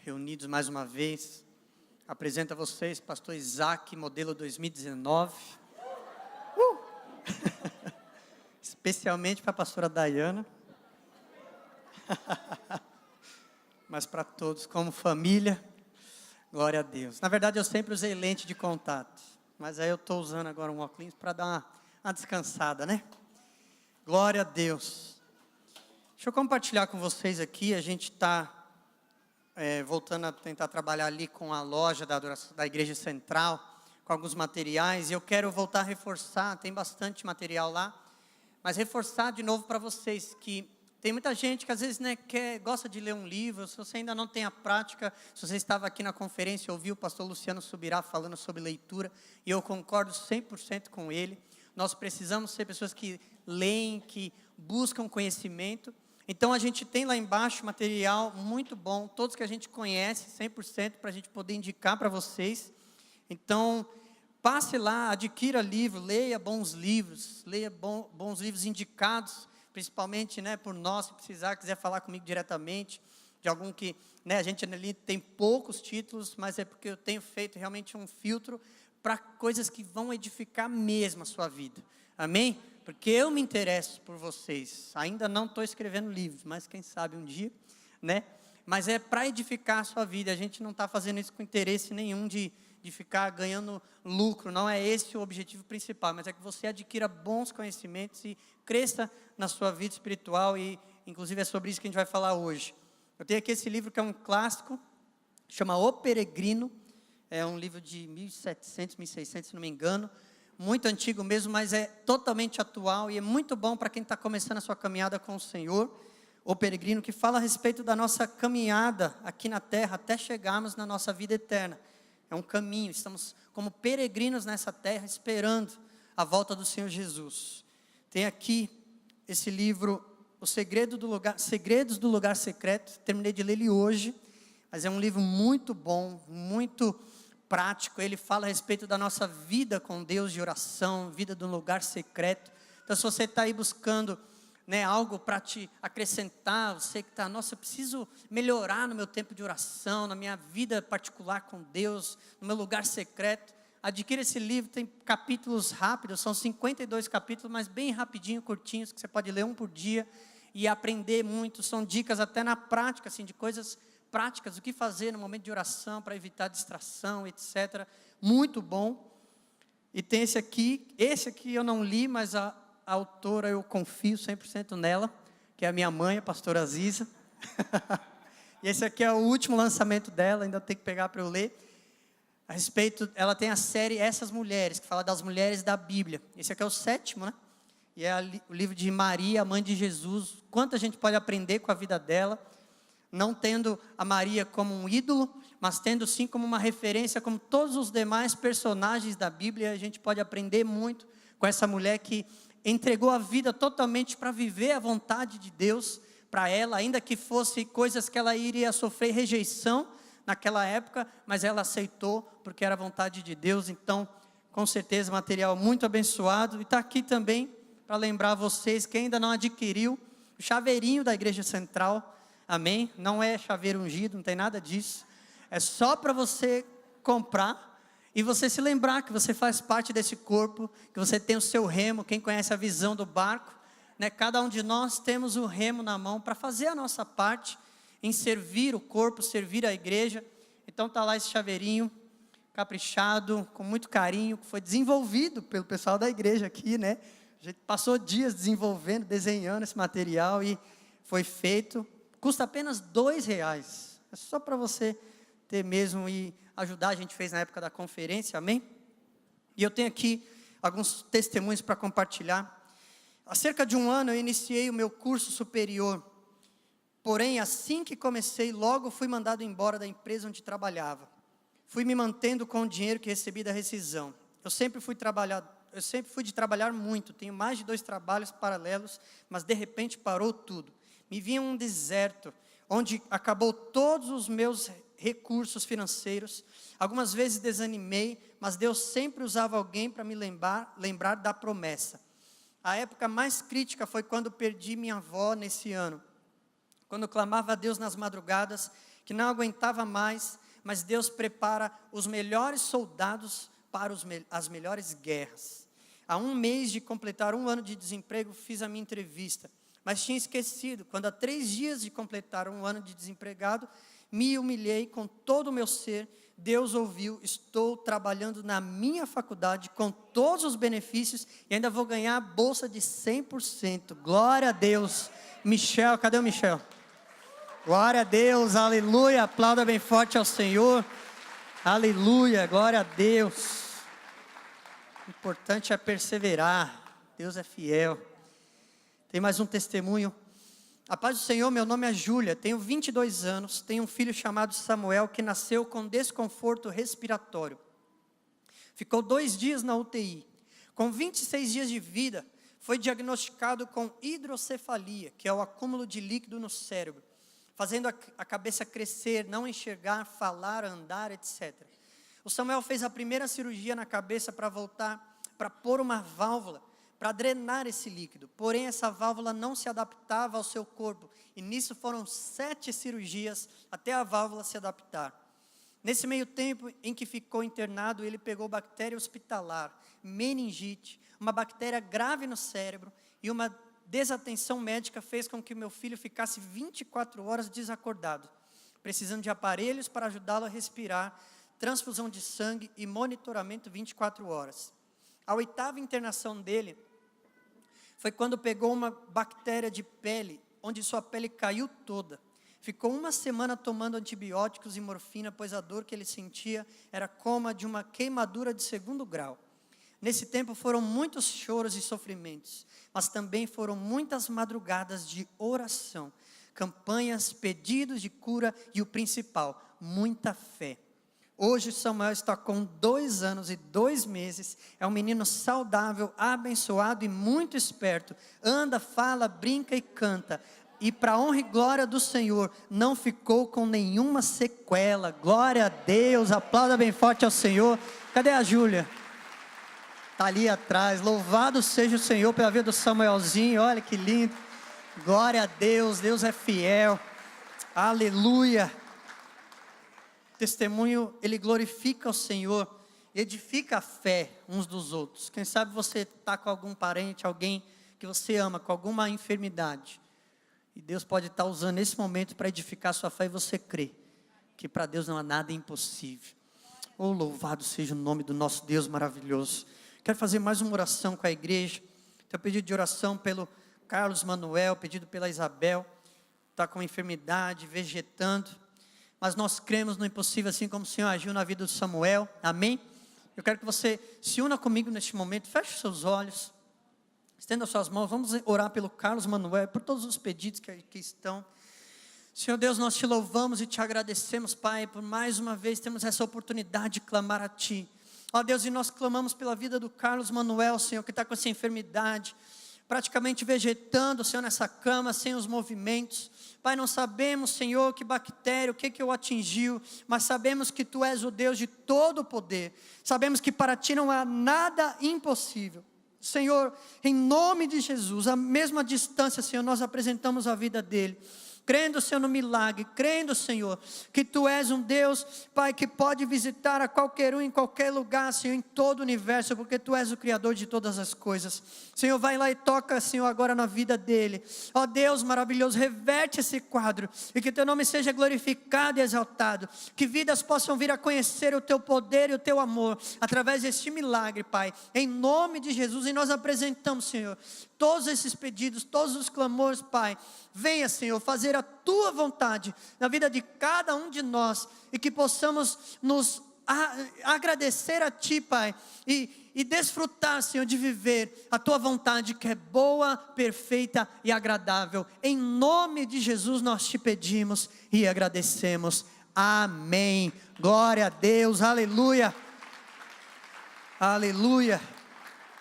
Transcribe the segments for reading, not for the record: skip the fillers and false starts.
reunidos mais uma vez. Apresento a vocês, pastor Isaac, modelo 2019. Especialmente para a pastora Dayana. Mas para todos, como família, glória a Deus. Na verdade, eu sempre usei lente de contato. Mas aí eu estou usando agora um óculos para dar uma descansada, né? Glória a Deus. Deixa eu compartilhar com vocês aqui. A gente está voltando a tentar trabalhar ali com a loja da Igreja Central, com alguns materiais. E eu quero voltar a reforçar, tem bastante material lá. Mas reforçar de novo para vocês que tem muita gente que às vezes gosta de ler um livro. Se você ainda não tem a prática, se você estava aqui na conferência e ouviu o pastor Luciano Subirá falando sobre leitura, e eu concordo 100% com ele. Nós precisamos ser pessoas que leem, que buscam conhecimento. Então a gente tem lá embaixo material muito bom, todos que a gente conhece 100% para a gente poder indicar para vocês. Então passe lá, adquira livro, leia bons livros, leia bons livros indicados, principalmente por nós, se precisar, quiser falar comigo diretamente, de algum que a gente ali tem poucos títulos, mas é porque eu tenho feito realmente um filtro para coisas que vão edificar mesmo a sua vida, amém? Porque eu me interesso por vocês, ainda não estou escrevendo livros, mas quem sabe um dia, mas é para edificar a sua vida. A gente não está fazendo isso com interesse nenhum de ficar ganhando lucro, não é esse o objetivo principal, mas é que você adquira bons conhecimentos e cresça na sua vida espiritual, e inclusive é sobre isso que a gente vai falar hoje. Eu tenho aqui esse livro que é um clássico, chama O Peregrino, é um livro de 1700, 1600, se não me engano, muito antigo mesmo, mas é totalmente atual e é muito bom para quem está começando a sua caminhada com o Senhor. O Peregrino, que fala a respeito da nossa caminhada aqui na terra até chegarmos na nossa vida eterna. É um caminho, estamos como peregrinos nessa terra esperando a volta do Senhor Jesus. Tem aqui esse livro, Segredos do Lugar Secreto, terminei de ler ele hoje, mas é um livro muito bom, muito prático. Ele fala a respeito da nossa vida com Deus de oração, vida do lugar secreto. Então se você está aí buscando algo para te acrescentar, você que está, eu preciso melhorar no meu tempo de oração, na minha vida particular com Deus, no meu lugar secreto, adquira esse livro. Tem capítulos rápidos, são 52 capítulos, mas bem rapidinho, curtinhos, que você pode ler um por dia e aprender muito. São dicas até na prática, assim, de coisas práticas, o que fazer no momento de oração para evitar distração, etc. Muito bom. E tem esse aqui eu não li, mas a autora eu confio 100% nela, que é a minha mãe, a pastora Aziza. E esse aqui é o último lançamento dela, ainda tenho que pegar para eu ler. A respeito, ela tem a série Essas Mulheres, que fala das mulheres da Bíblia. Esse aqui é o 7º, E é o livro de Maria, a mãe de Jesus. Quanto a gente pode aprender com a vida dela, não tendo a Maria como um ídolo, mas tendo sim como uma referência, como todos os demais personagens da Bíblia. A gente pode aprender muito com essa mulher que entregou a vida totalmente para viver a vontade de Deus para ela, ainda que fosse coisas que ela iria sofrer rejeição naquela época, mas ela aceitou porque era a vontade de Deus. Então, com certeza, material muito abençoado. E está aqui também para lembrar vocês que ainda não adquiriu o chaveirinho da Igreja Central. Amém? Não é chaveiro ungido, não tem nada disso. É só para você comprar e você se lembrar que você faz parte desse corpo, que você tem o seu remo. Quem conhece a visão do barco, cada um de nós temos o remo na mão para fazer a nossa parte em servir o corpo, servir a igreja. Então está lá esse chaveirinho, caprichado, com muito carinho, que foi desenvolvido pelo pessoal da igreja aqui, A gente passou dias desenvolvendo, desenhando esse material e foi feito. Custa apenas R$2, é só para você ter mesmo e ajudar. A gente fez na época da conferência, amém? E eu tenho aqui alguns testemunhos para compartilhar. Há cerca de um ano eu iniciei o meu curso superior, porém assim que comecei, logo fui mandado embora da empresa onde trabalhava. Fui me mantendo com o dinheiro que recebi da rescisão. Eu sempre fui de trabalhar muito, tenho mais de 2 trabalhos paralelos, mas de repente parou tudo. Me vi em um deserto, onde acabou todos os meus recursos financeiros. Algumas vezes desanimei, mas Deus sempre usava alguém para me lembrar da promessa. A época mais crítica foi quando perdi minha avó nesse ano. Quando eu clamava a Deus nas madrugadas, que não aguentava mais, mas Deus prepara os melhores soldados para as melhores guerras. Há 1 mês de completar 1 ano de desemprego, fiz a minha entrevista, mas tinha esquecido. Quando há 3 dias de completar 1 ano de desempregado, me humilhei com todo o meu ser. Deus ouviu, estou trabalhando na minha faculdade com todos os benefícios e ainda vou ganhar a bolsa de 100%. Glória a Deus. Michel, cadê o Michel? Glória a Deus, aleluia. Aplauda bem forte ao Senhor. Aleluia, glória a Deus. O importante é perseverar. Deus é fiel. Tem mais um testemunho. A paz do Senhor, meu nome é Júlia, tenho 22 anos, tenho um filho chamado Samuel que nasceu com desconforto respiratório. Ficou 2 dias na UTI. Com 26 dias de vida, foi diagnosticado com hidrocefalia, que é o acúmulo de líquido no cérebro, fazendo a cabeça crescer, não enxergar, falar, andar, etc. O Samuel fez a primeira cirurgia na cabeça para voltar, para pôr uma válvula, para drenar esse líquido, porém essa válvula não se adaptava ao seu corpo, e nisso foram 7 cirurgias até a válvula se adaptar. Nesse meio tempo em que ficou internado, ele pegou bactéria hospitalar, meningite, uma bactéria grave no cérebro, e uma desatenção médica fez com que meu filho ficasse 24 horas desacordado, precisando de aparelhos para ajudá-lo a respirar, transfusão de sangue e monitoramento 24 horas. A 8ª internação dele foi quando pegou uma bactéria de pele, onde sua pele caiu toda. Ficou 1 semana tomando antibióticos e morfina, pois a dor que ele sentia era como a de uma queimadura de 2º grau. Nesse tempo foram muitos choros e sofrimentos, mas também foram muitas madrugadas de oração, campanhas, pedidos de cura e o principal, muita fé. Hoje Samuel está com 2 anos e 2 meses, é um menino saudável, abençoado e muito esperto, anda, fala, brinca e canta, e para a honra e glória do Senhor, não ficou com nenhuma sequela. Glória a Deus, aplauda bem forte ao Senhor. Cadê a Júlia? Está ali atrás. Louvado seja o Senhor pela vida do Samuelzinho, olha que lindo. Glória a Deus, Deus é fiel, aleluia. Testemunho, ele glorifica o Senhor, edifica a fé uns dos outros. Quem sabe você está com algum parente, alguém que você ama, com alguma enfermidade, e Deus pode estar usando esse momento para edificar a sua fé, e você crê que para Deus não há nada impossível. Oh, louvado seja o nome do nosso Deus maravilhoso. Quero fazer mais uma oração com a igreja. Tenho pedido de oração pelo Carlos Manuel, pedido pela Isabel, está com enfermidade, vegetando, mas nós cremos no impossível, assim como o Senhor agiu na vida do Samuel, amém? Eu quero que você se una comigo neste momento, feche seus olhos, estenda suas mãos, vamos orar pelo Carlos Manuel, por todos os pedidos que aqui estão. Senhor Deus, nós te louvamos e te agradecemos, Pai, por mais uma vez temos essa oportunidade de clamar a Ti. Ó Deus, e nós clamamos pela vida do Carlos Manuel, Senhor, que está com essa enfermidade, praticamente vegetando, Senhor, nessa cama, sem os movimentos. Pai, não sabemos, Senhor, que bactéria, o que o atingiu, mas sabemos que Tu és o Deus de todo o poder. Sabemos que para Ti não há nada impossível. Senhor, em nome de Jesus, à mesma distância, Senhor, nós apresentamos a vida dele. Crendo, Senhor, no milagre, crendo, Senhor, que Tu és um Deus, Pai, que pode visitar a qualquer um, em qualquer lugar, Senhor, em todo o universo, porque Tu és o Criador de todas as coisas. Senhor, vai lá e toca, Senhor, agora na vida dele. Ó Deus maravilhoso, reverte esse quadro, e que Teu nome seja glorificado e exaltado, que vidas possam vir a conhecer o Teu poder e o Teu amor, através deste milagre, Pai, em nome de Jesus. E nós apresentamos, Senhor, todos esses pedidos, todos os clamores, Pai. Venha, Senhor, fazer a Tua vontade na vida de cada um de nós, e que possamos nos agradecer a Ti, Pai, e desfrutar, Senhor, de viver a Tua vontade, que é boa, perfeita e agradável. Em nome de Jesus nós Te pedimos e agradecemos. Amém. Glória a Deus, aleluia. Aleluia.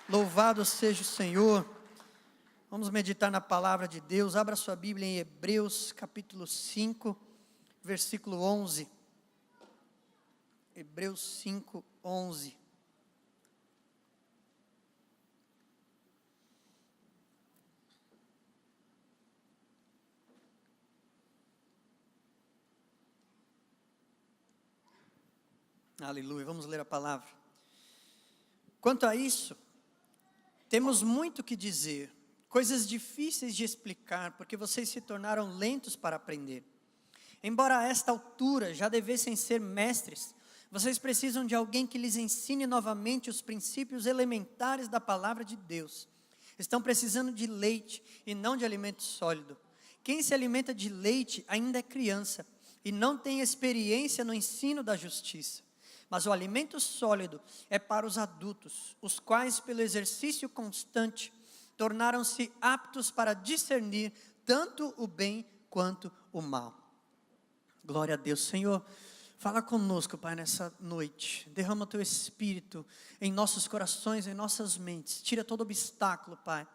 Louvado seja o Senhor. Vamos meditar na palavra de Deus. Abra sua Bíblia em Hebreus capítulo 5, versículo 11. Hebreus 5, 11. Aleluia, vamos ler a palavra. Quanto a isso, temos muito que dizer, coisas difíceis de explicar, porque vocês se tornaram lentos para aprender. Embora a esta altura já devessem ser mestres, vocês precisam de alguém que lhes ensine novamente os princípios elementares da palavra de Deus. Estão precisando de leite e não de alimento sólido. Quem se alimenta de leite ainda é criança e não tem experiência no ensino da justiça. Mas o alimento sólido é para os adultos, os quais, pelo exercício constante, tornaram-se aptos para discernir tanto o bem quanto o mal. Glória a Deus. Senhor, fala conosco, Pai, nessa noite. Derrama o Teu Espírito em nossos corações, em nossas mentes. Tira todo obstáculo, Pai.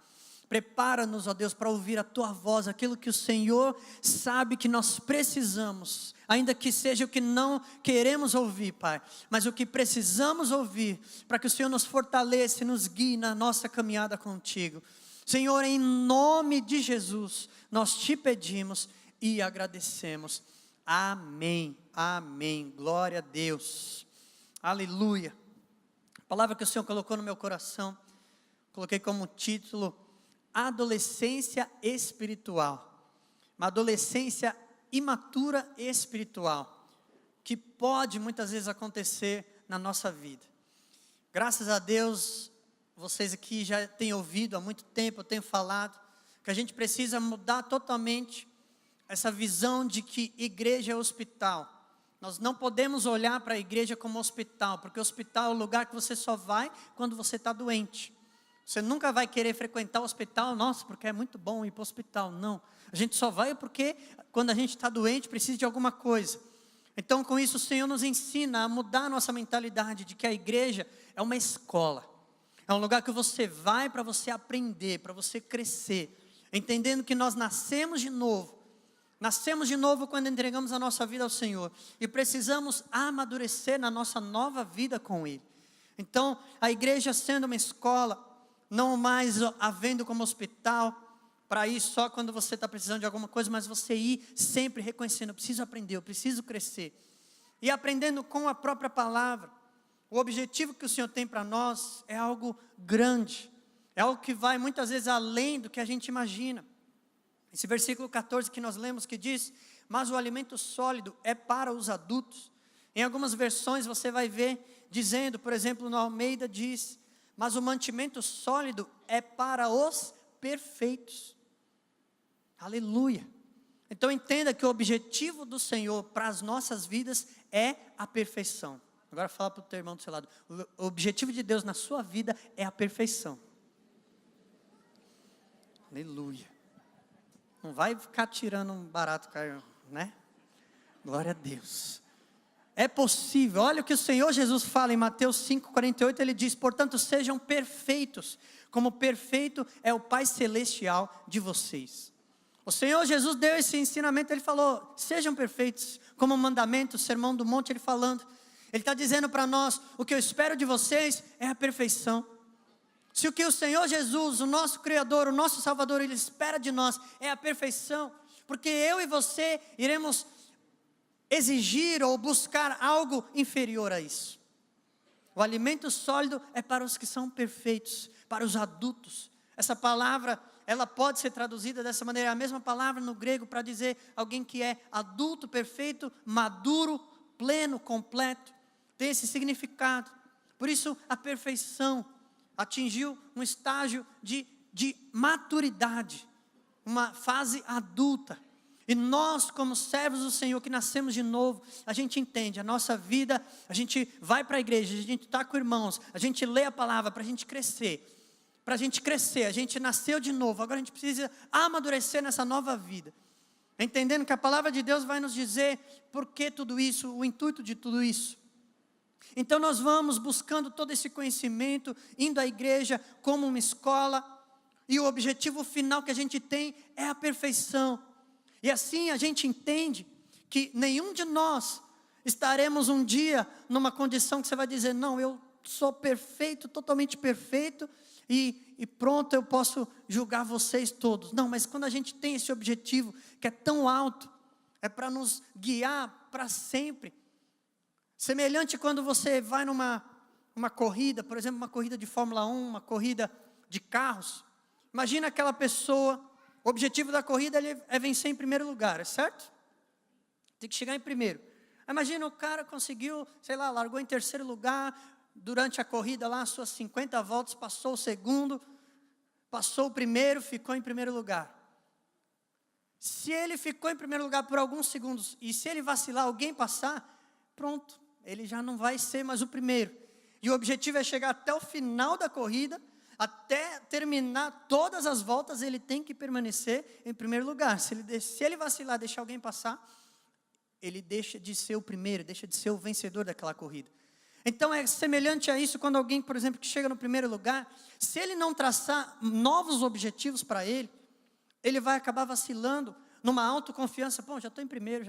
Prepara-nos, ó Deus, para ouvir a Tua voz, aquilo que o Senhor sabe que nós precisamos, ainda que seja o que não queremos ouvir, Pai, mas o que precisamos ouvir, para que o Senhor nos fortaleça e nos guie na nossa caminhada contigo. Senhor, em nome de Jesus, nós te pedimos e agradecemos. Amém, amém, glória a Deus, aleluia. A palavra que o Senhor colocou no meu coração, coloquei como título, adolescência espiritual, uma adolescência imatura espiritual, que pode muitas vezes acontecer na nossa vida. Graças a Deus, vocês aqui já têm ouvido há muito tempo, eu tenho falado, que a gente precisa mudar totalmente essa visão de que igreja é hospital. Nós não podemos olhar para a igreja como hospital, porque o hospital é o lugar que você só vai quando você está doente. Você nunca vai querer frequentar o hospital, nossa, porque é muito bom ir para o hospital. Não, a gente só vai porque quando a gente está doente, precisa de alguma coisa. Então com isso o Senhor nos ensina a mudar a nossa mentalidade de que a igreja é uma escola. É um lugar que você vai para você aprender, para você crescer. Entendendo que nós nascemos de novo. Nascemos de novo quando entregamos a nossa vida ao Senhor. E precisamos amadurecer na nossa nova vida com Ele. Então a igreja sendo uma escola, não mais havendo como hospital, para ir só quando você está precisando de alguma coisa, mas você ir sempre reconhecendo, eu preciso aprender, eu preciso crescer. E aprendendo com a própria palavra. O objetivo que o Senhor tem para nós é algo grande. É algo que vai muitas vezes além do que a gente imagina. Esse versículo 14 que nós lemos que diz, mas o alimento sólido é para os adultos. Em algumas versões você vai ver, dizendo, por exemplo, no Almeida diz, mas o mantimento sólido é para os perfeitos. Aleluia. Então entenda que o objetivo do Senhor para as nossas vidas é a perfeição. Agora fala para o teu irmão do seu lado. O objetivo de Deus na sua vida é a perfeição. Aleluia. Não vai ficar tirando um barato, né? Glória a Deus. É possível, olha o que o Senhor Jesus fala em Mateus 5,48, Ele diz, portanto sejam perfeitos, como perfeito é o Pai Celestial de vocês. O Senhor Jesus deu esse ensinamento, Ele falou, sejam perfeitos, como mandamento, sermão do monte, Ele falando. Ele está dizendo para nós, o que eu espero de vocês é a perfeição. Se o que o Senhor Jesus, o nosso Criador, o nosso Salvador, Ele espera de nós é a perfeição, porque eu e você iremos exigir ou buscar algo inferior a isso. O alimento sólido é para os que são perfeitos, para os adultos. Essa palavra, ela pode ser traduzida dessa maneira, a mesma palavra no grego para dizer alguém que é adulto, perfeito, maduro, pleno, completo. Tem esse significado. Por isso a perfeição atingiu um estágio de maturidade, uma fase adulta. E nós, como servos do Senhor, que nascemos de novo, a gente entende, a nossa vida, a gente vai para a igreja, a gente está com irmãos, a gente lê a palavra para a gente crescer. Para a gente crescer, a gente nasceu de novo, agora a gente precisa amadurecer nessa nova vida. Entendendo que a palavra de Deus vai nos dizer por que tudo isso, o intuito de tudo isso. Então nós vamos buscando todo esse conhecimento, indo à igreja como uma escola, e o objetivo final que a gente tem é a perfeição. E assim a gente entende que nenhum de nós estaremos um dia numa condição que você vai dizer, não, eu sou perfeito, totalmente perfeito, e pronto, eu posso julgar vocês todos. Não, mas quando a gente tem esse objetivo que é tão alto, é para nos guiar para sempre. Semelhante quando você vai numa corrida, por exemplo, uma corrida de Fórmula 1, uma corrida de carros. Imagina aquela pessoa, o objetivo da corrida é vencer em primeiro lugar, é certo? Tem que chegar em primeiro. Imagina o cara conseguiu, largou em terceiro lugar, durante a corrida lá, as suas 50 voltas, passou o segundo, passou o primeiro, ficou em primeiro lugar. Se ele ficou em primeiro lugar por alguns segundos, e se ele vacilar, alguém passar, pronto, ele já não vai ser mais o primeiro. E o objetivo é chegar até o final da corrida, até terminar todas as voltas, ele tem que permanecer em primeiro lugar. Se ele vacilar, deixar alguém passar, ele deixa de ser o primeiro, deixa de ser o vencedor daquela corrida. Então é semelhante a isso quando alguém, por exemplo, que chega no primeiro lugar, se ele não traçar novos objetivos para ele, ele vai acabar vacilando numa autoconfiança, já estou em primeiro,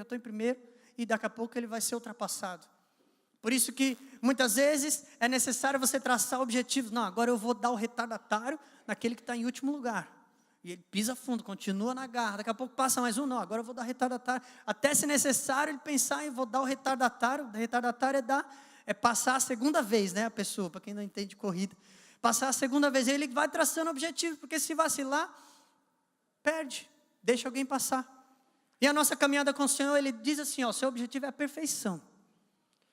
e daqui a pouco ele vai ser ultrapassado. Por isso que muitas vezes é necessário você traçar objetivos. Não, agora eu vou dar o retardatário naquele que está em último lugar. E ele pisa fundo, continua na garra, daqui a pouco passa mais um, não, agora eu vou dar retardatário. Até se necessário ele pensar em vou dar o retardatário é passar a segunda vez, a pessoa, para quem não entende de corrida. Passar a segunda vez, ele vai traçando objetivos, porque se vacilar, perde, deixa alguém passar. E a nossa caminhada com o Senhor, Ele diz assim, seu objetivo é a perfeição.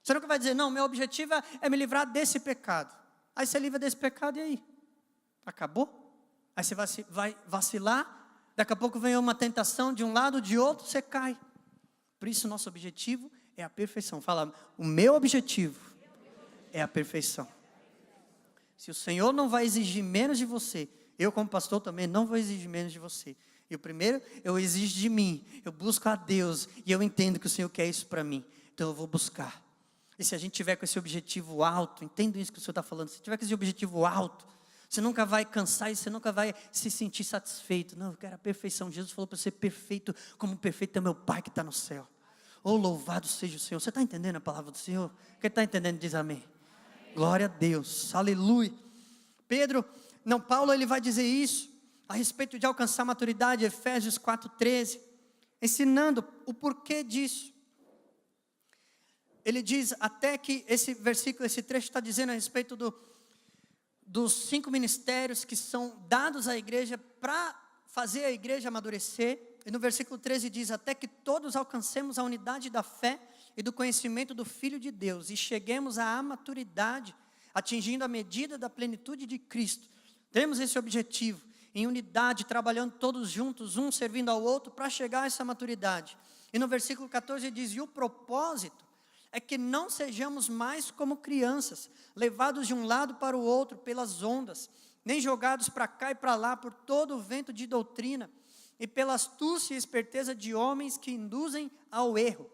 Você nunca vai dizer, não, meu objetivo é me livrar desse pecado. Aí você livra desse pecado e aí? Acabou? Aí você vai vacilar, daqui a pouco vem uma tentação de um lado, de outro, você cai. Por isso nosso objetivo é a perfeição. Fala, o meu objetivo é a perfeição. Se o Senhor não vai exigir menos de você, eu como pastor também não vou exigir menos de você. E o primeiro, eu exijo de mim, eu busco a Deus, e eu entendo que o Senhor quer isso para mim, então eu vou buscar. E se a gente tiver com esse objetivo alto, entendo isso que o Senhor está falando, se tiver com esse objetivo alto, você nunca vai cansar e você nunca vai se sentir satisfeito. Não, eu quero a perfeição. Jesus falou para ser perfeito, como perfeito é meu Pai que está no céu. Oh, louvado seja o Senhor. Você está entendendo a palavra do Senhor? Quem está entendendo diz amém. Glória a Deus, aleluia. Paulo ele vai dizer isso a respeito de alcançar maturidade, Efésios 4:13, ensinando o porquê disso. Ele diz até que esse trecho está dizendo a respeito dos 5 ministérios que são dados à igreja para fazer a igreja amadurecer. E no versículo 13 diz, até que todos alcancemos a unidade da fé e do conhecimento do Filho de Deus e cheguemos à maturidade, atingindo a medida da plenitude de Cristo. Temos esse objetivo, em unidade, trabalhando todos juntos, um servindo ao outro, para chegar a essa maturidade. E no versículo 14 diz, e o propósito é que não sejamos mais como crianças, levados de um lado para o outro pelas ondas, nem jogados para cá e para lá por todo o vento de doutrina, e pela astúcia e esperteza de homens que induzem ao erro.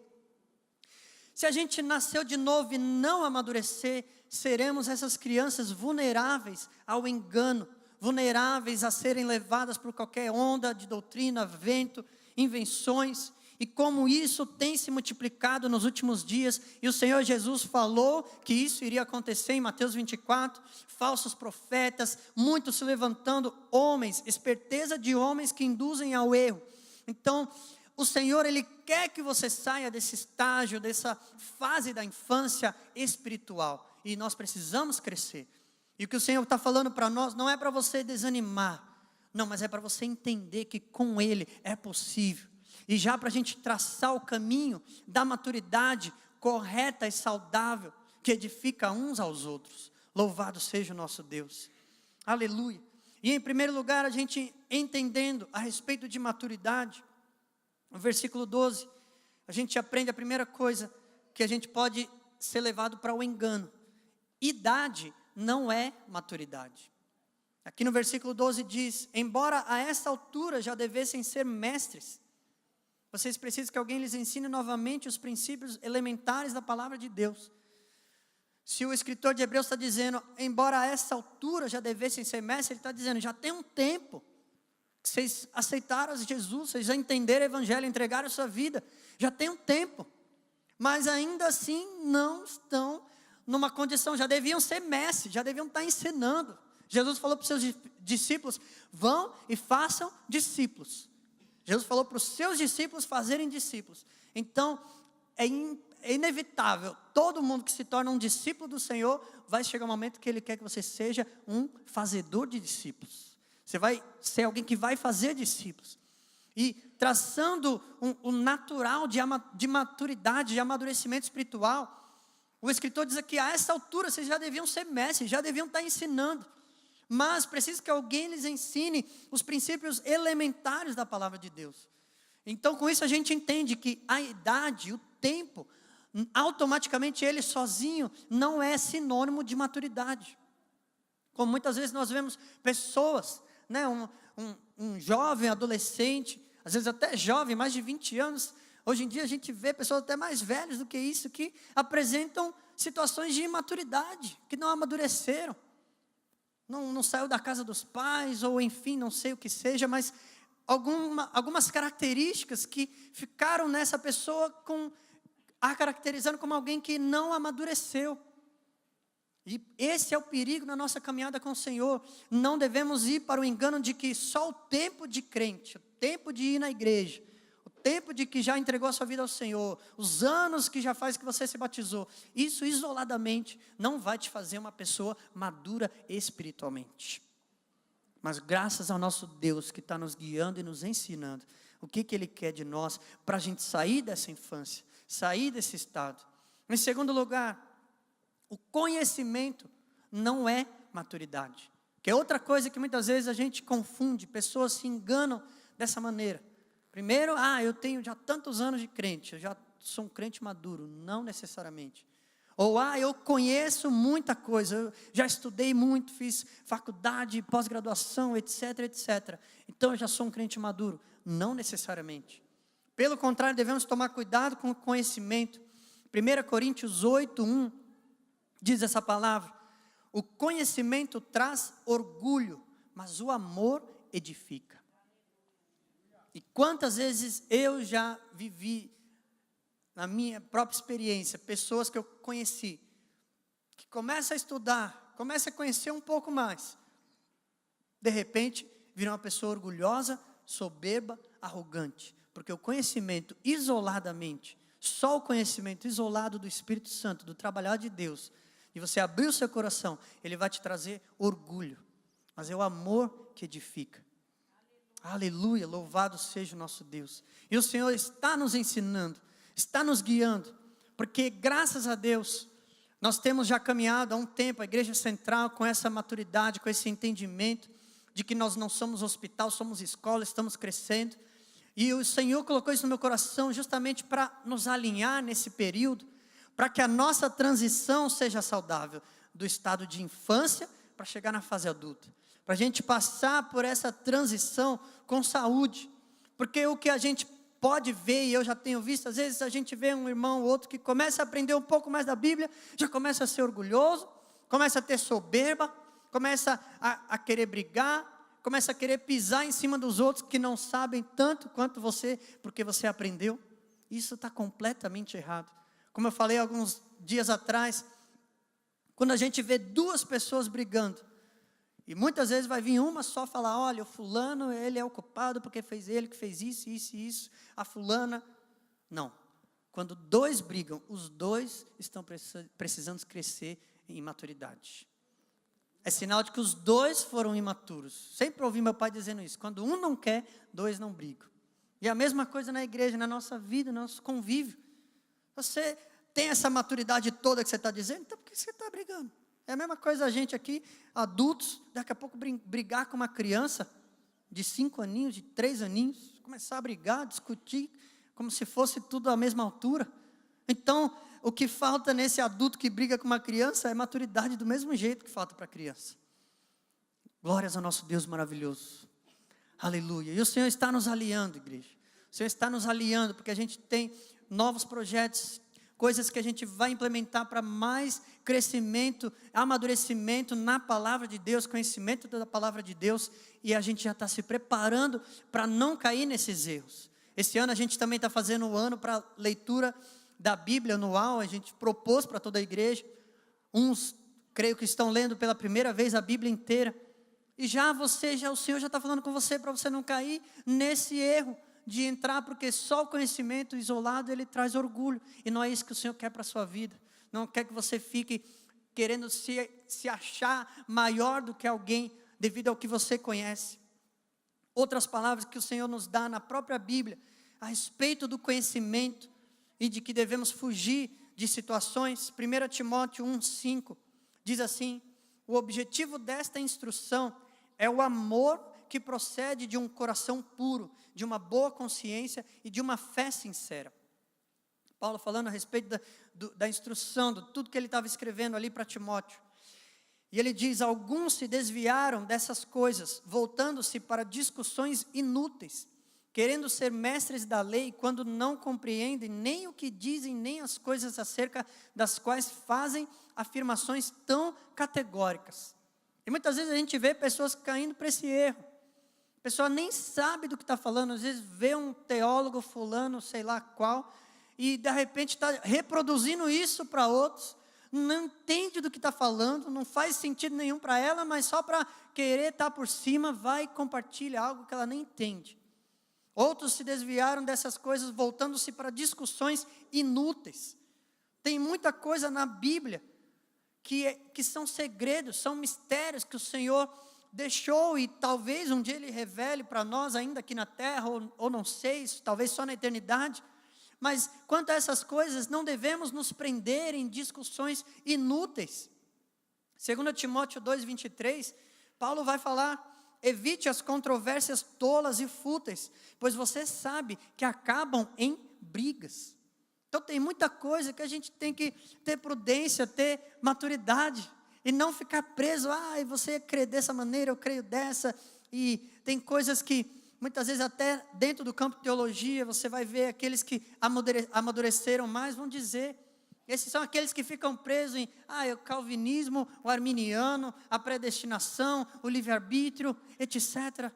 Se a gente nasceu de novo e não amadurecer, seremos essas crianças vulneráveis ao engano, vulneráveis a serem levadas por qualquer onda de doutrina, vento, invenções. E como isso tem se multiplicado nos últimos dias, e o Senhor Jesus falou que isso iria acontecer em Mateus 24, falsos profetas, muitos se levantando, homens, esperteza de homens que induzem ao erro. Então, o Senhor, Ele quer que você saia desse estágio, dessa fase da infância espiritual, e nós precisamos crescer. E o que o Senhor está falando para nós, não é para você desanimar, não, mas é para você entender que com Ele é possível. E já para a gente traçar o caminho da maturidade correta e saudável, que edifica uns aos outros. Louvado seja o nosso Deus. Aleluia. E em primeiro lugar, a gente entendendo a respeito de maturidade, no versículo 12, a gente aprende a primeira coisa, que a gente pode ser levado para o engano. Idade não é maturidade. Aqui no versículo 12 diz, embora a esta altura já devessem ser mestres, vocês precisam que alguém lhes ensine novamente os princípios elementares da palavra de Deus. Se o escritor de Hebreus está dizendo, embora a essa altura já devessem ser mestres, ele está dizendo, já tem um tempo que vocês aceitaram Jesus, vocês já entenderam o evangelho, entregaram a sua vida, já tem um tempo, mas ainda assim não estão numa condição, já deviam ser mestres, já deviam estar ensinando. Jesus falou para os seus discípulos, vão e façam discípulos. Jesus falou para os seus discípulos fazerem discípulos. Então, é inevitável. Todo mundo que se torna um discípulo do Senhor, vai chegar um momento que Ele quer que você seja um fazedor de discípulos. Você vai ser alguém que vai fazer discípulos. E traçando um natural de maturidade, de amadurecimento espiritual, o escritor diz aqui, a essa altura vocês já deviam ser mestres, já deviam estar ensinando. Mas precisa que alguém lhes ensine os princípios elementares da palavra de Deus. Então, com isso a gente entende que a idade, o tempo, automaticamente ele sozinho não é sinônimo de maturidade. Como muitas vezes nós vemos pessoas, né, um jovem, adolescente, às vezes até jovem, mais de 20 anos, hoje em dia a gente vê pessoas até mais velhas do que isso, que apresentam situações de imaturidade, que não amadureceram. Não saiu da casa dos pais, ou enfim, não sei o que seja, mas algumas características que ficaram nessa pessoa, a caracterizando como alguém que não amadureceu. E esse é o perigo na nossa caminhada com o Senhor. Não devemos ir para o engano de que só o tempo de crente, o tempo de ir na igreja, o tempo de que já entregou a sua vida ao Senhor, os anos que já faz que você se batizou, isso isoladamente não vai te fazer uma pessoa madura espiritualmente. Mas graças ao nosso Deus que está nos guiando e nos ensinando o que Ele quer de nós, para a gente sair dessa infância, sair desse estado. Em segundo lugar, o conhecimento não é maturidade. Que é outra coisa que muitas vezes a gente confunde, pessoas se enganam dessa maneira. Primeiro, eu tenho já tantos anos de crente, eu já sou um crente maduro. Não necessariamente. Ou, eu conheço muita coisa, eu já estudei muito, fiz faculdade, pós-graduação, etc, etc. Então eu já sou um crente maduro. Não necessariamente. Pelo contrário, devemos tomar cuidado com o conhecimento. 1 Coríntios 8:1 diz essa palavra: o conhecimento traz orgulho, mas o amor edifica. E quantas vezes eu já vivi, na minha própria experiência, pessoas que eu conheci, que começam a estudar, começam a conhecer um pouco mais, de repente, viram uma pessoa orgulhosa, soberba, arrogante, porque o conhecimento isoladamente, só o conhecimento isolado do Espírito Santo, do trabalhar de Deus, e você abrir o seu coração, ele vai te trazer orgulho, mas é o amor que edifica. Aleluia, louvado seja o nosso Deus. E o Senhor está nos ensinando, está nos guiando, porque graças a Deus, nós temos já caminhado há um tempo, a igreja central, com essa maturidade, com esse entendimento, de que nós não somos hospital, somos escola, estamos crescendo, e o Senhor colocou isso no meu coração, justamente para nos alinhar nesse período, para que a nossa transição seja saudável, do estado de infância, para chegar na fase adulta, para a gente passar por essa transição com saúde, porque o que a gente pode ver, e eu já tenho visto, às vezes a gente vê um irmão ou outro que começa a aprender um pouco mais da Bíblia, já começa a ser orgulhoso, começa a ter soberba, começa a querer brigar, começa a querer pisar em cima dos outros que não sabem tanto quanto você, porque você aprendeu. Isso está completamente errado. Como eu falei alguns dias atrás, quando a gente vê duas pessoas brigando, e muitas vezes vai vir uma só falar, olha, o fulano, ele é o culpado porque fez ele que fez isso, isso e isso, a fulana. Não, quando dois brigam, os dois estão precisando crescer em maturidade. É sinal de que os dois foram imaturos. Sempre ouvi meu pai dizendo isso, quando um não quer, dois não brigam. E a mesma coisa na igreja, na nossa vida, no nosso convívio. Você tem essa maturidade toda que você está dizendo, então por que você está brigando? É a mesma coisa a gente aqui, adultos, daqui a pouco brigar com uma criança de 5 aninhos, de 3 aninhos, começar a brigar, discutir, como se fosse tudo à mesma altura. Então, o que falta nesse adulto que briga com uma criança é maturidade do mesmo jeito que falta para a criança. Glórias ao nosso Deus maravilhoso. Aleluia. E o Senhor está nos alinhando, igreja. O Senhor está nos alinhando, porque a gente tem novos projetos, coisas que a gente vai implementar para mais crescimento, amadurecimento na palavra de Deus, conhecimento da palavra de Deus, e a gente já está se preparando para não cair nesses erros. Esse ano a gente também está fazendo um ano para leitura da Bíblia anual, a gente propôs para toda a igreja, uns creio que estão lendo pela primeira vez a Bíblia inteira, e o Senhor já está falando com você para você não cair nesse erro, de entrar, porque só o conhecimento isolado, ele traz orgulho. E não é isso que o Senhor quer para a sua vida. Não quer que você fique querendo se achar maior do que alguém, devido ao que você conhece. Outras palavras que o Senhor nos dá na própria Bíblia, a respeito do conhecimento, e de que devemos fugir de situações. 1 Timóteo 1,5, diz assim: o objetivo desta instrução é o amor que procede de um coração puro, de uma boa consciência e de uma fé sincera. Paulo falando a respeito da instrução, de tudo que ele estava escrevendo ali para Timóteo. E ele diz: alguns se desviaram dessas coisas, voltando-se para discussões inúteis, querendo ser mestres da lei, quando não compreendem nem o que dizem, nem as coisas acerca das quais fazem afirmações tão categóricas. E muitas vezes a gente vê pessoas caindo para esse erro. A pessoa nem sabe do que está falando, às vezes vê um teólogo fulano, sei lá qual, e de repente está reproduzindo isso para outros, não entende do que está falando, não faz sentido nenhum para ela, mas só para querer estar por cima, vai e compartilha algo que ela nem entende. Outros se desviaram dessas coisas, voltando-se para discussões inúteis. Tem muita coisa na Bíblia que são segredos, são mistérios que o Senhor deixou, e talvez um dia Ele revele para nós ainda aqui na terra, ou não sei, talvez só na eternidade. Mas quanto a essas coisas, não devemos nos prender em discussões inúteis. 2 Timóteo 2,23, Paulo vai falar: evite as controvérsias tolas e fúteis, pois você sabe que acabam em brigas. Então tem muita coisa que a gente tem que ter prudência, ter maturidade, e não ficar preso: você crê dessa maneira, eu creio dessa. E tem coisas que muitas vezes até dentro do campo de teologia, você vai ver aqueles que amadureceram mais, vão dizer, esses são aqueles que ficam presos em o calvinismo, o arminiano, a predestinação, o livre-arbítrio, etc.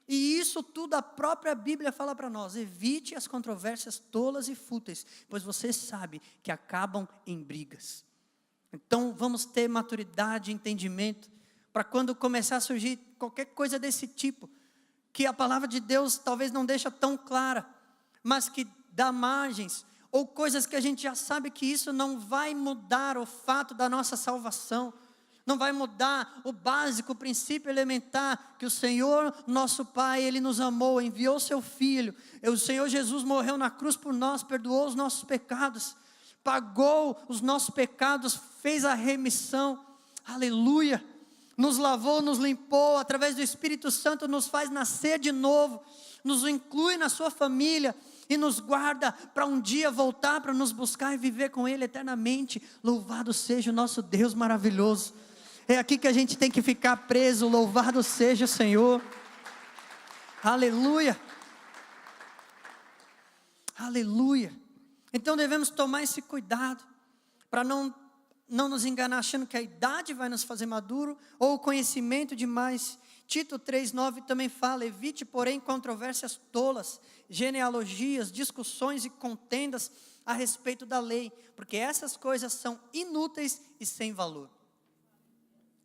E isso tudo a própria Bíblia fala para nós: evite as controvérsias tolas e fúteis, pois você sabe que acabam em brigas. Então vamos ter maturidade e entendimento, para quando começar a surgir qualquer coisa desse tipo, que a palavra de Deus talvez não deixa tão clara, mas que dá margens, ou coisas que a gente já sabe que isso não vai mudar o fato da nossa salvação, não vai mudar o básico, o princípio elementar, que o Senhor, nosso Pai, Ele nos amou, enviou seu Filho, o Senhor Jesus morreu na cruz por nós, perdoou os nossos pecados, pagou os nossos pecados, fez a remissão, aleluia, nos lavou, nos limpou, através do Espírito Santo nos faz nascer de novo, nos inclui na sua família e nos guarda para um dia voltar para nos buscar e viver com Ele eternamente. Louvado seja o nosso Deus maravilhoso. É aqui que a gente tem que ficar preso. Louvado seja o Senhor. Aleluia. Aleluia. Então devemos tomar esse cuidado para não nos enganar achando que a idade vai nos fazer maduro, ou o conhecimento demais. Tito 3,9 também fala: evite, porém, controvérsias tolas, genealogias, discussões e contendas a respeito da lei, porque essas coisas são inúteis e sem valor.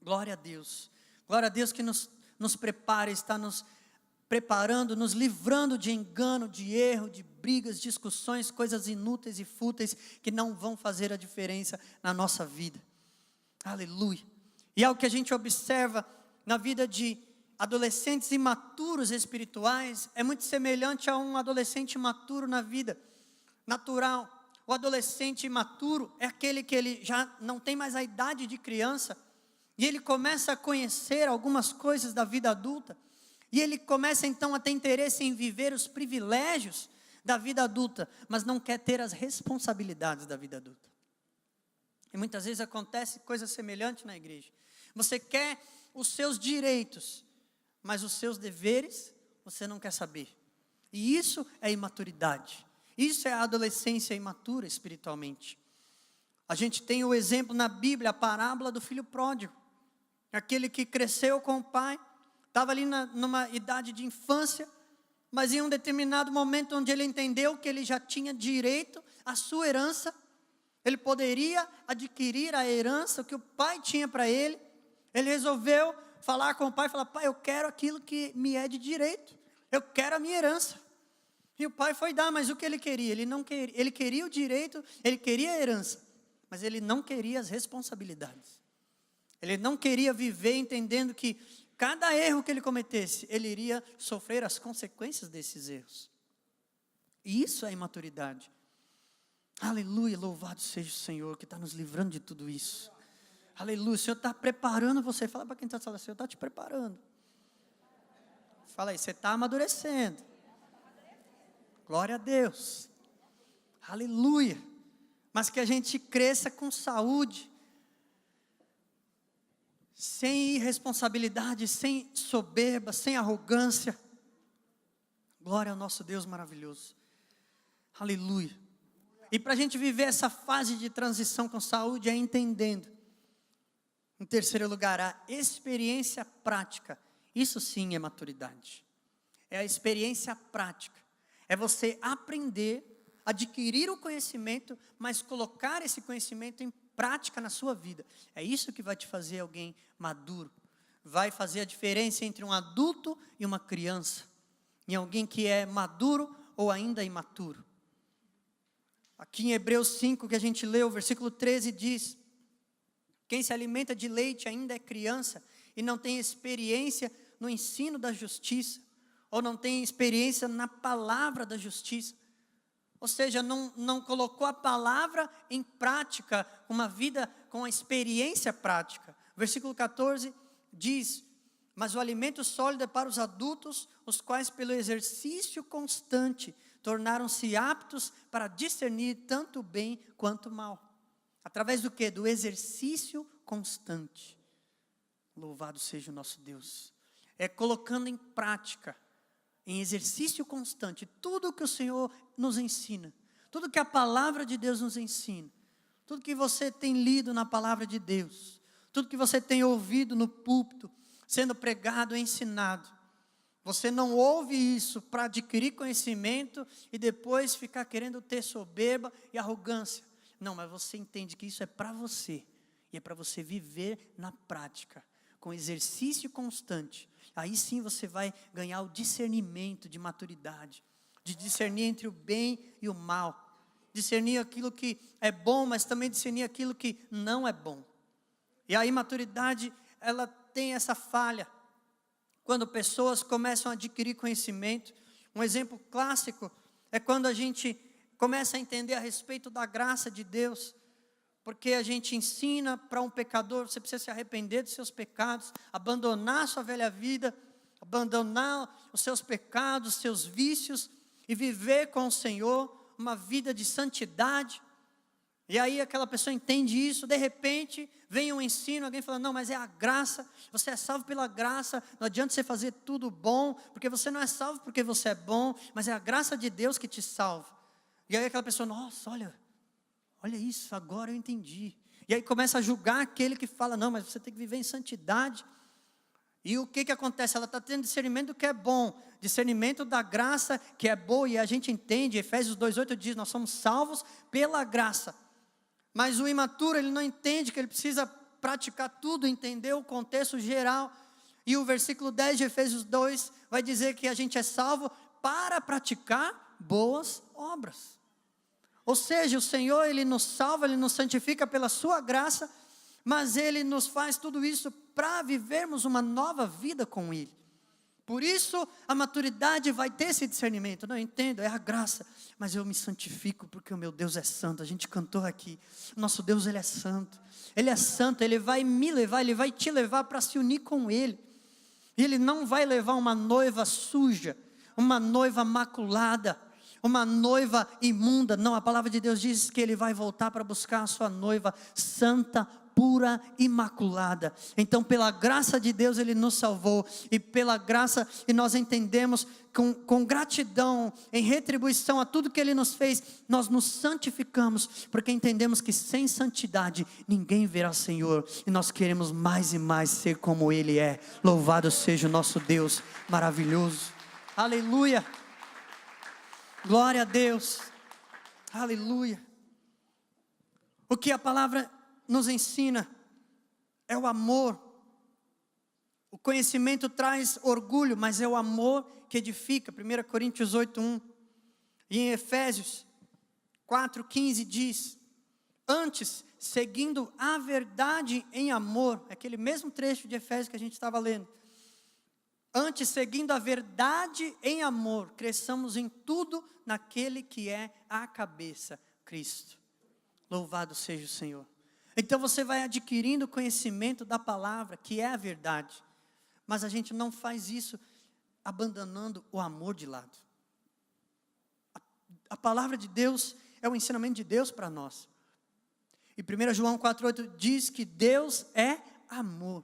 Glória a Deus. Glória a Deus que nos prepara, está nos preparando, nos livrando de engano, de erro, de brigas, discussões, coisas inúteis e fúteis que não vão fazer a diferença na nossa vida. Aleluia. E é o que a gente observa na vida de adolescentes imaturos espirituais, é muito semelhante a um adolescente imaturo na vida natural. O adolescente imaturo é aquele que ele já não tem mais a idade de criança, e ele começa a conhecer algumas coisas da vida adulta, e ele começa então a ter interesse em viver os privilégios da vida adulta, mas não quer ter as responsabilidades da vida adulta. E muitas vezes acontece coisa semelhante na igreja. Você quer os seus direitos, mas os seus deveres você não quer saber. E isso é imaturidade. Isso é a adolescência imatura espiritualmente. A gente tem o exemplo na Bíblia, a parábola do filho pródigo. Aquele que cresceu com o pai, estava ali numa idade de infância, mas em um determinado momento onde ele entendeu que ele já tinha direito à sua herança, ele poderia adquirir a herança que o pai tinha para ele. Ele resolveu falar com o pai, falar: pai, eu quero aquilo que me é de direito, eu quero a minha herança. E o pai foi dar, mas o que ele queria? Ele queria o direito, ele queria a herança, mas ele não queria as responsabilidades. Ele não queria viver entendendo que cada erro que ele cometesse, ele iria sofrer as consequências desses erros. E isso é imaturidade. Aleluia, louvado seja o Senhor que está nos livrando de tudo isso. Aleluia, o Senhor está preparando você. Fala para quem está falando, o Senhor está te preparando. Fala aí, você está amadurecendo. Glória a Deus. Aleluia. Mas que a gente cresça com saúde, sem irresponsabilidade, sem soberba, sem arrogância. Glória ao nosso Deus maravilhoso. Aleluia. E para a gente viver essa fase de transição com saúde é entendendo. Em terceiro lugar, a experiência prática. Isso sim é maturidade. É a experiência prática. É você aprender, adquirir o conhecimento, mas colocar esse conhecimento em prática na sua vida. É isso que vai te fazer alguém maduro. Vai fazer a diferença entre um adulto e uma criança. Em alguém que é maduro ou ainda imaturo. Aqui em Hebreus 5, que a gente leu, o versículo 13 diz: quem se alimenta de leite ainda é criança e não tem experiência no ensino da justiça, ou não tem experiência na palavra da justiça. Ou seja, não colocou a palavra em prática, uma vida com a experiência prática. Versículo 14 diz: mas o alimento sólido é para os adultos, os quais pelo exercício constante tornaram-se aptos para discernir tanto o bem quanto o mal. Através do quê? Do exercício constante. Louvado seja o nosso Deus. É colocando em prática, em exercício constante, tudo o que o Senhor nos ensina, tudo que a palavra de Deus nos ensina, tudo que você tem lido na palavra de Deus, tudo que você tem ouvido no púlpito, sendo pregado e ensinado. Você não ouve isso para adquirir conhecimento e depois ficar querendo ter soberba e arrogância. Não, mas você entende que isso é para você. E é para você viver na prática, com exercício constante. Aí sim você vai ganhar o discernimento de maturidade. De discernir entre o bem e o mal. Discernir aquilo que é bom, mas também discernir aquilo que não é bom. E a imaturidade, ela tem essa falha. Quando pessoas começam a adquirir conhecimento, um exemplo clássico é quando a gente começa a entender a respeito da graça de Deus, porque a gente ensina para um pecador, você precisa se arrepender dos seus pecados, abandonar a sua velha vida, abandonar os seus pecados, os seus vícios, e viver com o Senhor uma vida de santidade. E aí aquela pessoa entende isso, de repente vem um ensino, alguém fala, não, mas é a graça, você é salvo pela graça, não adianta você fazer tudo bom, porque você não é salvo porque você é bom, mas é a graça de Deus que te salva. E aí aquela pessoa, nossa, olha isso, agora eu entendi. E aí começa a julgar aquele que fala, não, mas você tem que viver em santidade. E o que acontece? Ela está tendo discernimento do que é bom, discernimento da graça que é boa, e a gente entende, Efésios 2,8 diz, nós somos salvos pela graça. Mas o imaturo, ele não entende que ele precisa praticar tudo, entender o contexto geral. E o versículo 10 de Efésios 2 vai dizer que a gente é salvo para praticar boas obras. Ou seja, o Senhor, Ele nos salva, Ele nos santifica pela sua graça, mas Ele nos faz tudo isso para vivermos uma nova vida com Ele. Por isso, a maturidade vai ter esse discernimento. Não, eu entendo, é a graça, mas eu me santifico porque o meu Deus é santo. A gente cantou aqui, nosso Deus, Ele é santo. Ele é santo, Ele vai me levar, Ele vai te levar para se unir com Ele. E Ele não vai levar uma noiva suja, uma noiva maculada, uma noiva imunda. Não, a palavra de Deus diz que Ele vai voltar para buscar a sua noiva santa, pura, imaculada. Então pela graça de Deus Ele nos salvou, e pela graça, e nós entendemos com gratidão, em retribuição a tudo que Ele nos fez, nós nos santificamos, porque entendemos que sem santidade ninguém verá o Senhor, e nós queremos mais e mais ser como Ele é. Louvado seja o nosso Deus maravilhoso. Aleluia, glória a Deus, aleluia. O que a palavra nos ensina é o amor. O conhecimento traz orgulho, mas é o amor que edifica. 1 Coríntios 8:1. E em Efésios 4,15 diz: antes, seguindo a verdade em amor, aquele mesmo trecho de Efésios que a gente estava lendo. Antes, seguindo a verdade em amor, cresçamos em tudo naquele que é a cabeça, Cristo. Louvado seja o Senhor. Então você vai adquirindo conhecimento da palavra, que é a verdade. Mas a gente não faz isso abandonando o amor de lado. A palavra de Deus é o ensinamento de Deus para nós. E 1 João 4,8 diz que Deus é amor.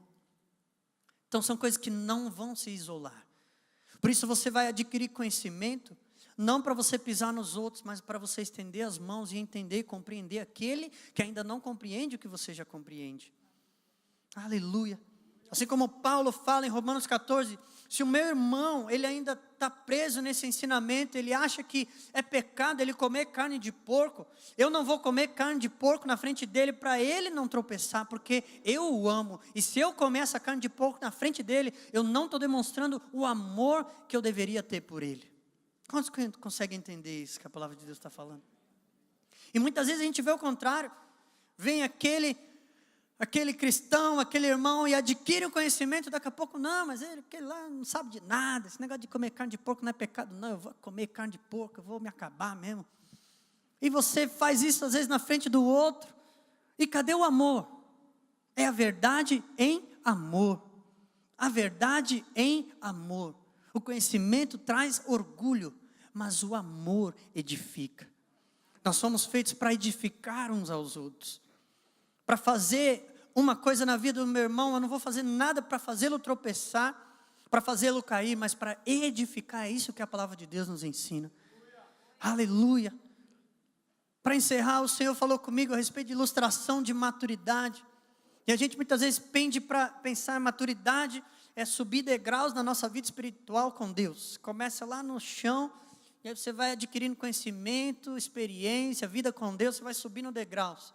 Então são coisas que não vão se isolar. Por isso você vai adquirir conhecimento, não para você pisar nos outros, mas para você estender as mãos e entender e compreender aquele que ainda não compreende o que você já compreende. Aleluia. Assim como Paulo fala em Romanos 14, se o meu irmão, ele ainda está preso nesse ensinamento, ele acha que é pecado ele comer carne de porco, eu não vou comer carne de porco na frente dele para ele não tropeçar, porque eu o amo, e se eu comer essa carne de porco na frente dele, eu não estou demonstrando o amor que eu deveria ter por ele. Quantos conseguem entender isso que a palavra de Deus está falando? E muitas vezes a gente vê o contrário, vem aquele cristão, aquele irmão, e adquire o conhecimento, daqui a pouco, não, mas aquele lá não sabe de nada, esse negócio de comer carne de porco não é pecado, não, eu vou comer carne de porco, eu vou me acabar mesmo. E você faz isso às vezes na frente do outro, e cadê o amor? É a verdade em amor, a verdade em amor. O conhecimento traz orgulho, mas o amor edifica. Nós somos feitos para edificar uns aos outros. Para fazer uma coisa na vida do meu irmão, eu não vou fazer nada para fazê-lo tropeçar, para fazê-lo cair, mas para edificar. É isso que a palavra de Deus nos ensina. Aleluia. Para encerrar, o Senhor falou comigo a respeito de ilustração de maturidade. E a gente muitas vezes pende para pensar maturidade é subir degraus na nossa vida espiritual com Deus. Começa lá no chão, e aí você vai adquirindo conhecimento, experiência, vida com Deus, você vai subindo degraus.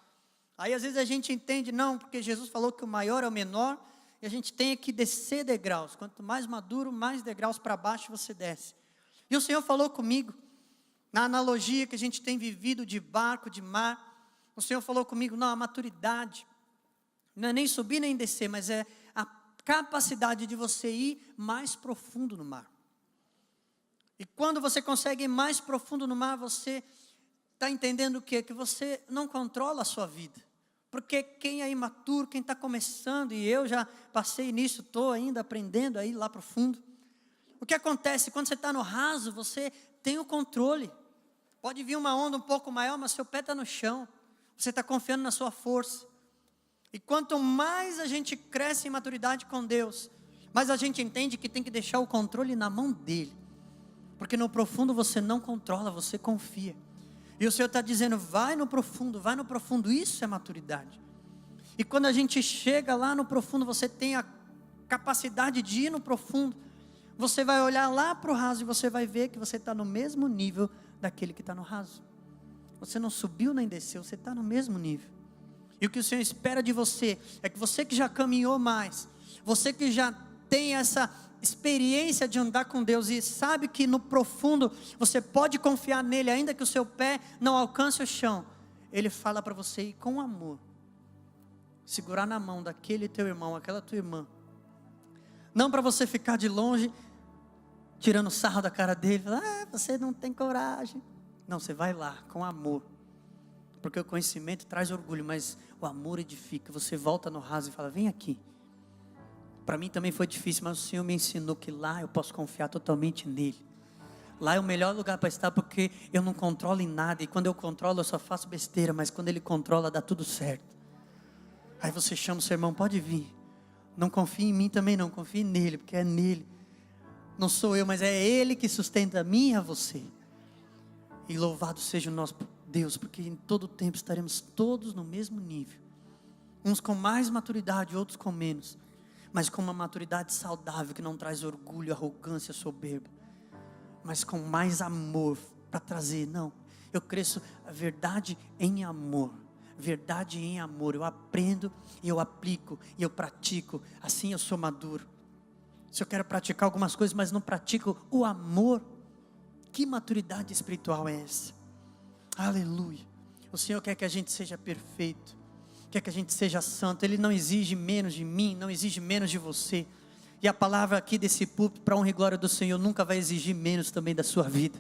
Aí às vezes a gente entende, não, porque Jesus falou que o maior é o menor, e a gente tem que descer degraus. Quanto mais maduro, mais degraus para baixo você desce. E o Senhor falou comigo, na analogia que a gente tem vivido de barco, de mar, o Senhor falou comigo, não, a maturidade não é nem subir nem descer, mas é a capacidade de você ir mais profundo no mar. E quando você consegue ir mais profundo no mar, você está entendendo o quê? Que você não controla a sua vida. Porque quem é imaturo, quem está começando, e eu já passei nisso, estou ainda aprendendo a ir lá profundo. O que acontece? Quando você está no raso, você tem o controle. Pode vir uma onda um pouco maior, mas seu pé está no chão. Você está confiando na sua força. E quanto mais a gente cresce em maturidade com Deus, mais a gente entende que tem que deixar o controle na mão dEle. Porque no profundo você não controla, você confia. E o Senhor está dizendo, vai no profundo, isso é maturidade. E quando a gente chega lá no profundo, você tem a capacidade de ir no profundo, você vai olhar lá para o raso e você vai ver que você está no mesmo nível daquele que está no raso. Você não subiu nem desceu, você está no mesmo nível. E o que o Senhor espera de você, é que você que já caminhou mais, você que já tem essa experiência de andar com Deus e sabe que no profundo você pode confiar nele, ainda que o seu pé não alcance o chão, Ele fala para você ir com amor, segurar na mão daquele teu irmão, aquela tua irmã, não para você ficar de longe, tirando sarro da cara dele, você não tem coragem, não, você vai lá com amor, porque o conhecimento traz orgulho, mas o amor edifica, você volta no raso e fala, vem aqui. Para mim também foi difícil, mas o Senhor me ensinou que lá eu posso confiar totalmente nele. Lá é o melhor lugar para estar, porque eu não controlo em nada, e quando eu controlo eu só faço besteira, mas quando Ele controla dá tudo certo. Aí você chama o seu irmão, pode vir, não confie em mim também não, confie nele, porque é nele, não sou eu, mas é Ele que sustenta a mim e a você. E louvado seja o nosso Deus, porque em todo tempo estaremos todos no mesmo nível, uns com mais maturidade, outros com menos, mas com uma maturidade saudável, que não traz orgulho, arrogância, soberba, mas com mais amor, para trazer, não, eu cresço a verdade em amor, eu aprendo, e eu aplico, e eu pratico, assim eu sou maduro. Se eu quero praticar algumas coisas, mas não pratico o amor, Que maturidade espiritual é essa? Aleluia. O Senhor quer que a gente seja perfeito, quer que a gente seja santo. Ele não exige menos de mim, não exige menos de você. E a palavra aqui desse púlpito, para honra e glória do Senhor, nunca vai exigir menos também da sua vida.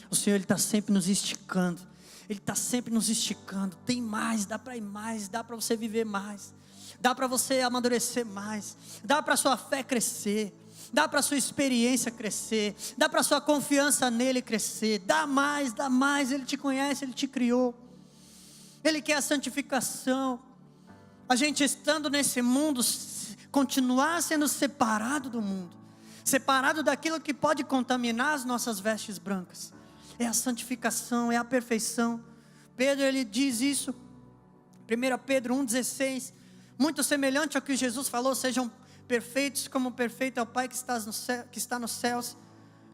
O Senhor, Ele está sempre nos esticando. Ele está sempre nos esticando. Tem mais, dá para ir mais, dá para você viver mais, dá para você amadurecer mais, dá para a sua fé crescer, dá para a sua experiência crescer, dá para a sua confiança nele crescer. Dá mais, Ele te conhece, Ele te criou. Ele quer a santificação. A gente estando nesse mundo, continuar sendo separado do mundo, separado daquilo que pode contaminar as nossas vestes brancas. É a santificação, é a perfeição. Pedro, ele diz isso, 1 Pedro 1,16, muito semelhante ao que Jesus falou: sejam perfeitos como perfeito é o Pai que está nos céus.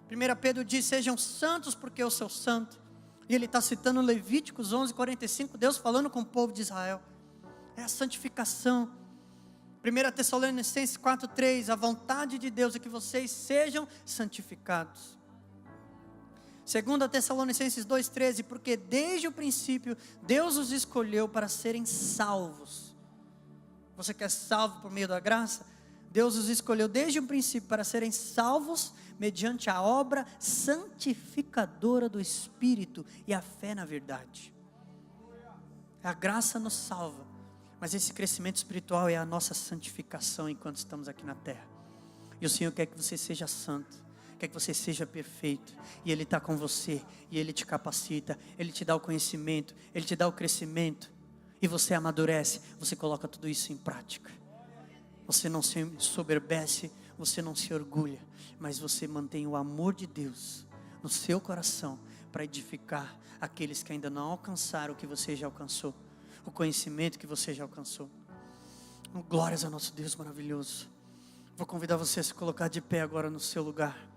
1 Pedro diz: sejam santos porque eu sou santo. E ele está citando Levíticos 11:45, Deus falando com o povo de Israel. É a santificação. 1 Tessalonicenses 4:3, a vontade de Deus é que vocês sejam santificados. 2 Tessalonicenses 2:13, porque desde o princípio Deus os escolheu para serem salvos. Você quer salvo por meio da graça? Deus os escolheu desde o princípio para serem salvos mediante a obra santificadora do Espírito e a fé na verdade. A graça nos salva, mas esse crescimento espiritual é a nossa santificação enquanto estamos aqui na terra. E o Senhor quer que você seja santo, quer que você seja perfeito, e Ele está com você, e Ele te capacita, Ele te dá o conhecimento, Ele te dá o crescimento, e você amadurece, você coloca tudo isso em prática. Você não se soberbece, você não se orgulha, mas você mantém o amor de Deus no seu coração, para edificar aqueles que ainda não alcançaram o que você já alcançou, o conhecimento que você já alcançou. Glórias ao nosso Deus maravilhoso. Vou convidar você a se colocar de pé agora no seu lugar.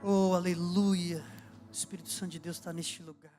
Oh, aleluia. O Espírito Santo de Deus está neste lugar.